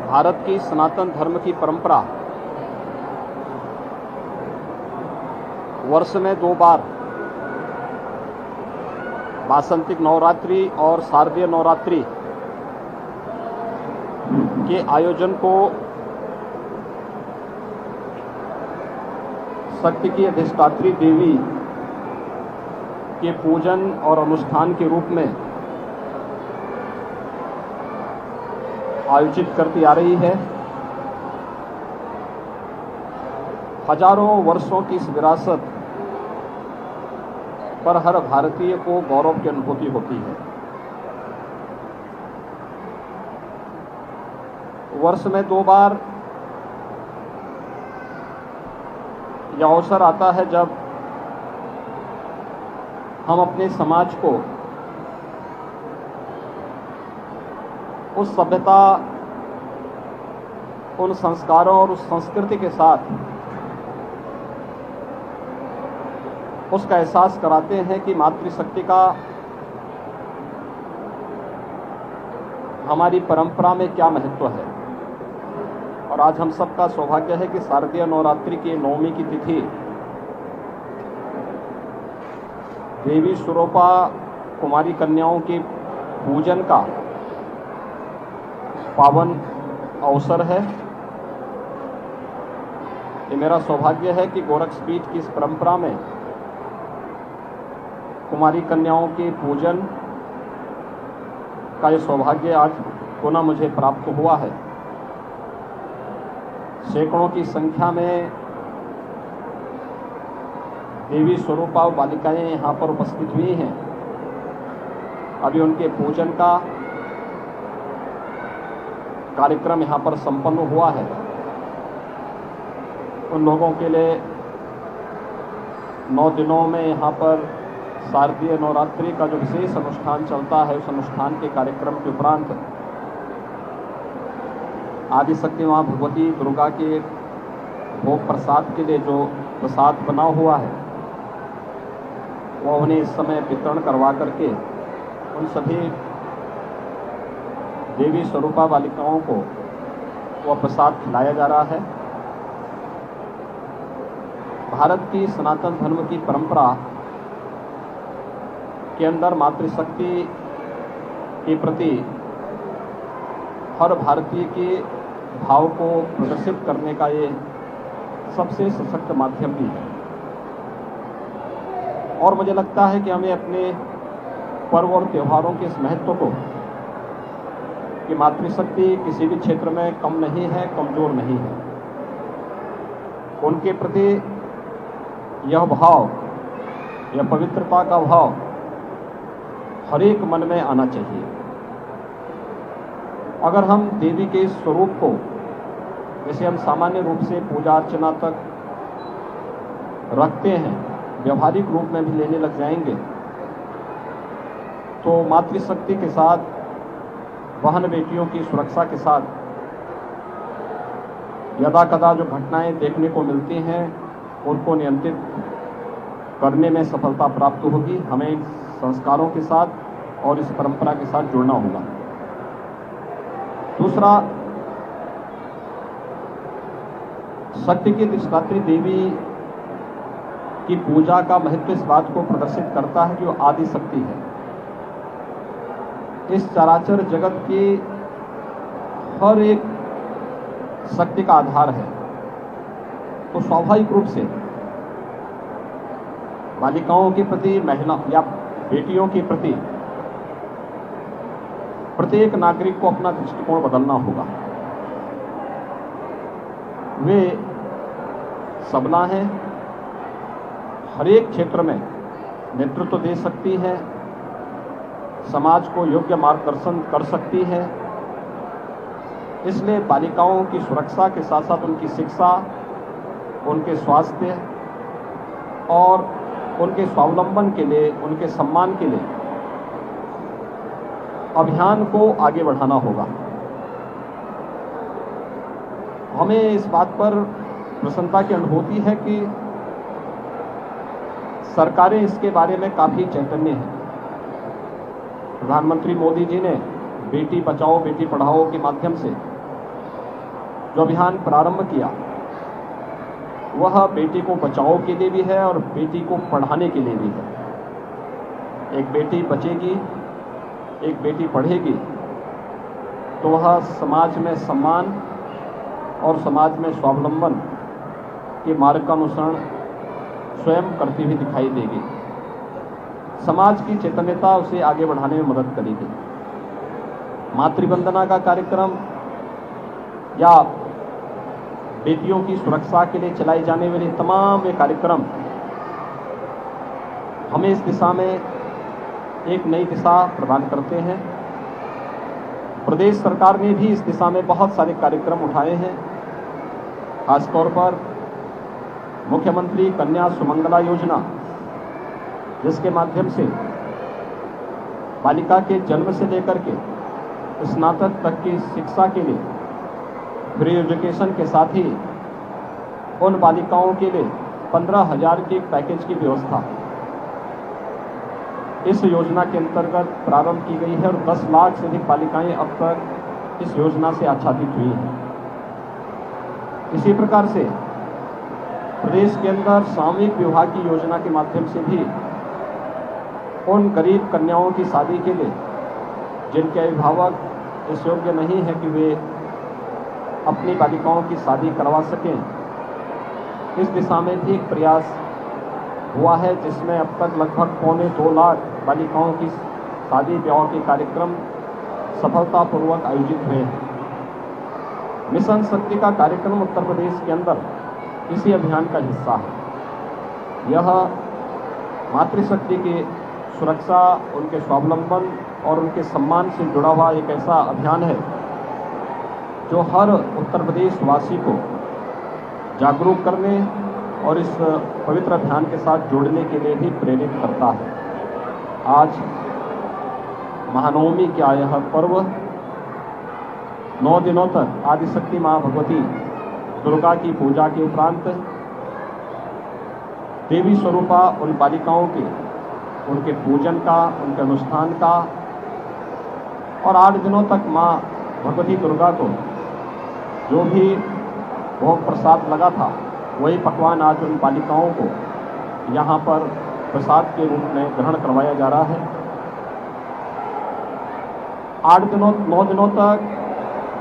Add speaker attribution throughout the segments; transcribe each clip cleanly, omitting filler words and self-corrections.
Speaker 1: भारत की सनातन धर्म की परंपरा वर्ष में 2 बार वासंतिक नवरात्रि और शारदीय नवरात्रि के आयोजन को शक्ति की अधिष्ठात्री देवी के पूजन और अनुष्ठान के रूप में आयोजित करती आ रही है। हजारों वर्षों की इस विरासत पर हर भारतीय को गौरव की अनुभूति होती है। वर्ष में 2 बार यह अवसर आता है जब हम अपने समाज को उस सभ्यता, उन संस्कारों और उस संस्कृति के साथ उसका एहसास कराते हैं कि मातृशक्ति का हमारी परंपरा में क्या महत्व है। और आज हम सबका सौभाग्य है कि शारदीय नवरात्रि की नवमी की तिथि देवी स्वरूपा कुमारी कन्याओं के पूजन का पावन अवसर है। ये मेरा सौभाग्य है कि गोरक्षपीठ की इस परंपरा में कुमारी कन्याओं के पूजन का ये सौभाग्य आज पुनः मुझे प्राप्त हुआ है। सैकड़ों की संख्या में देवी स्वरूपा बालिकाएं यहाँ पर उपस्थित हुई हैं। अभी उनके पूजन का कार्यक्रम यहाँ पर संपन्न हुआ है। उन लोगों के लिए 9 दिनों में यहाँ पर शारदीय नवरात्रि का जो विशेष अनुष्ठान चलता है, उस अनुष्ठान के कार्यक्रम के उपरांत आदिशक्ति मां भगवती दुर्गा के भोग प्रसाद के लिए जो प्रसाद बना हुआ है वह उन्हें इस समय वितरण करवा करके उन सभी देवी स्वरूपा बालिकाओं को वह प्रसाद खिलाया जा रहा है। भारत की सनातन धर्म की परंपरा के अंदर मातृशक्ति के प्रति हर भारतीय के भाव को प्रदर्शित करने का ये सबसे सशक्त माध्यम भी है। और मुझे लगता है कि हमें अपने पर्व और त्योहारों के इस महत्व को कि मातृशक्ति किसी भी क्षेत्र में कम नहीं है, कमजोर नहीं है, उनके प्रति यह भाव, यह पवित्रता का भाव हर एक मन में आना चाहिए। अगर हम देवी के इस स्वरूप को जैसे हम सामान्य रूप से पूजा अर्चना तक रखते हैं, व्यवहारिक रूप में भी लेने लग जाएंगे तो मातृशक्ति के साथ, बहन बेटियों की सुरक्षा के साथ यदा कदा जो घटनाएं देखने को मिलती हैं उनको नियंत्रित करने में सफलता प्राप्त होगी। हमें इन संस्कारों के साथ और इस परंपरा के साथ जुड़ना होगा। दूसरा, शक्ति की अधिष्ठात्री देवी की पूजा का महत्व इस बात को प्रदर्शित करता है कि वो आदि शक्ति है। इस चराचर जगत की हर एक शक्ति का आधार है। तो स्वाभाविक रूप से बालिकाओं के प्रति, महिला या बेटियों के प्रति प्रत्येक नागरिक को अपना दृष्टिकोण बदलना होगा। वे सबला हैं, हर एक क्षेत्र में नेतृत्व दे सकती है, समाज को योग्य मार्गदर्शन कर सकती है। इसलिए बालिकाओं की सुरक्षा के साथ साथ उनकी शिक्षा, उनके स्वास्थ्य और उनके स्वावलंबन के लिए, उनके सम्मान के लिए अभियान को आगे बढ़ाना होगा। हमें इस बात पर प्रसन्नता की अनुभूति है कि सरकारें इसके बारे में काफ़ी चैतन्य हैं। प्रधानमंत्री मोदी जी ने बेटी बचाओ बेटी पढ़ाओ के माध्यम से जो अभियान प्रारंभ किया वह बेटी को बचाओ के लिए भी है और बेटी को पढ़ाने के लिए भी है। एक बेटी बचेगी, एक बेटी पढ़ेगी तो वह समाज में सम्मान और समाज में स्वावलंबन के मार्ग का अनुसरण स्वयं करती हुई दिखाई देगी। समाज की चैतन्यता उसे आगे बढ़ाने में मदद करेगी। मातृवंदना का कार्यक्रम या बेटियों की सुरक्षा के लिए चलाई जाने वाली तमाम ये कार्यक्रम हमें इस दिशा में एक नई दिशा प्रदान करते हैं। प्रदेश सरकार ने भी इस दिशा में बहुत सारे कार्यक्रम उठाए हैं। खासतौर पर मुख्यमंत्री कन्या सुमंगला योजना, जिसके माध्यम से बालिका के जन्म से लेकर के स्नातक तक की शिक्षा के लिए फ्री एजुकेशन के साथ ही उन बालिकाओं के लिए 15,000 के पैकेज की व्यवस्था इस योजना के अंतर्गत प्रारंभ की गई है और 10 लाख से अधिक बालिकाएं अब तक इस योजना से आच्छादित हुई हैं। इसी प्रकार से प्रदेश के अंदर सामूहिक विवाह की योजना के माध्यम से भी उन गरीब कन्याओं की शादी के लिए जिनके अभिभावक इस योग्य नहीं है कि वे अपनी बालिकाओं की शादी करवा सकें, इस दिशा में भी एक प्रयास हुआ है, जिसमें अब तक लगभग 2.25 लाख बालिकाओं की शादी ब्याह के कार्यक्रम सफलतापूर्वक आयोजित हुए हैं। मिशन शक्ति का कार्यक्रम उत्तर प्रदेश के अंदर इसी अभियान का हिस्सा है। यह मातृशक्ति की सुरक्षा, उनके स्वावलंबन और उनके सम्मान से जुड़ा हुआ एक ऐसा अभियान है जो हर उत्तर प्रदेश वासी को जागरूक करने और इस पवित्र अभियान के साथ जोड़ने के लिए भी प्रेरित करता है। आज महानवमी का यह पर्व 9 दिनों तक आदिशक्ति मां भगवती दुर्गा की पूजा के उपरांत देवी स्वरूपा उन बालिकाओं के उनके पूजन का, उनके अनुष्ठान का और 8 दिनों तक मां भगवती दुर्गा को जो भी भोग प्रसाद लगा था वही पकवान आज उन बालिकाओं को यहाँ पर प्रसाद के रूप में ग्रहण करवाया जा रहा है। 9 दिनों तक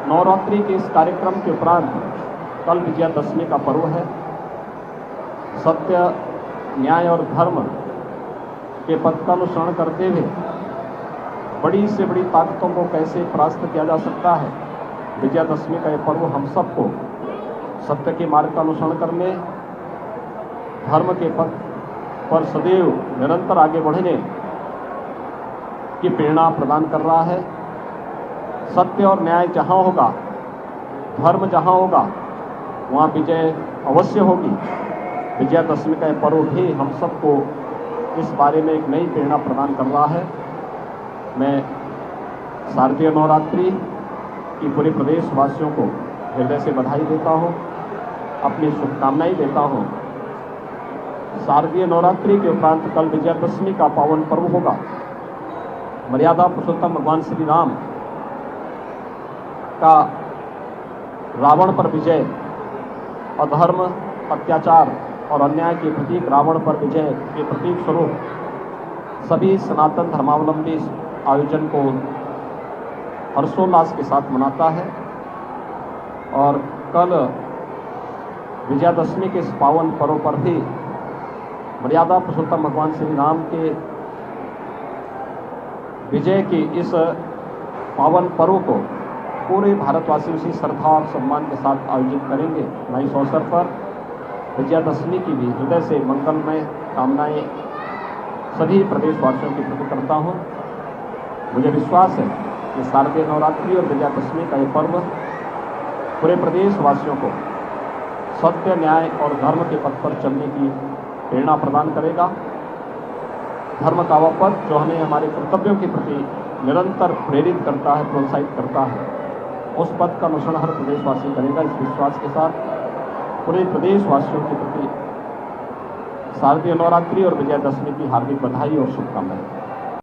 Speaker 1: नवरात्रि के इस कार्यक्रम के उपरांत कल विजयादशमी का पर्व है। सत्य, न्याय और धर्म के पथ का अनुसरण करते हुए बड़ी से बड़ी ताकतों को कैसे परास्त किया जा सकता है, विजयादशमी का यह पर्व हम सबको सत्य के मार्ग का अनुसरण करने, धर्म के पथ पर सदैव निरंतर आगे बढ़ने की प्रेरणा प्रदान कर रहा है। सत्य और न्याय जहाँ होगा, धर्म जहाँ होगा, वहाँ विजय अवश्य होगी। विजयादशमी का यह पर्व भी हम सबको इस बारे में एक नई प्रेरणा प्रदान कर रहा है। मैं शारदीय नवरात्रि की पूरे प्रदेशवासियों को हृदय से बधाई देता हूँ, अपनी शुभकामनाएं देता हूँ। शारदीय नवरात्रि के उपरांत कल विजयादशमी का पावन पर्व होगा। मर्यादा पुरुषोत्तम भगवान श्री राम का रावण पर विजय, अधर्म, अत्याचार और अन्याय के प्रतीक रावण पर विजय के प्रतीक स्वरूप सभी सनातन धर्मावलंबी इस आयोजन को हर्षोल्लास के साथ मनाता है। और कल विजयादशमी के इस पावन पर्व पर भी मर्यादा पुरुषोत्तम भगवान श्री राम के विजय की इस पावन पर्व को पूरे भारतवासी उसी श्रद्धा और सम्मान के साथ आयोजित करेंगे। मैं इस अवसर पर विजयादशमी की भी हृदय से मंगलमय कामनाएं सभी प्रदेशवासियों के प्रति करता हूँ। मुझे विश्वास है कि शारदीय नवरात्रि और विजयादशमी का ये पर्व पूरे प्रदेशवासियों को सत्य, न्याय और धर्म के पथ पर चलने की प्रेरणा प्रदान करेगा। धर्म का वह पथ जो हमें हमारे कर्तव्यों के प्रति निरंतर प्रेरित करता है, प्रोत्साहित करता है, उस पथ का अनुसरण हर प्रदेशवासी करेगा। इस विश्वास के साथ पूरे प्रदेशवासियों के प्रति शारदीय नवरात्रि और विजयादशमी की हार्दिक बधाई और शुभकामनाएं।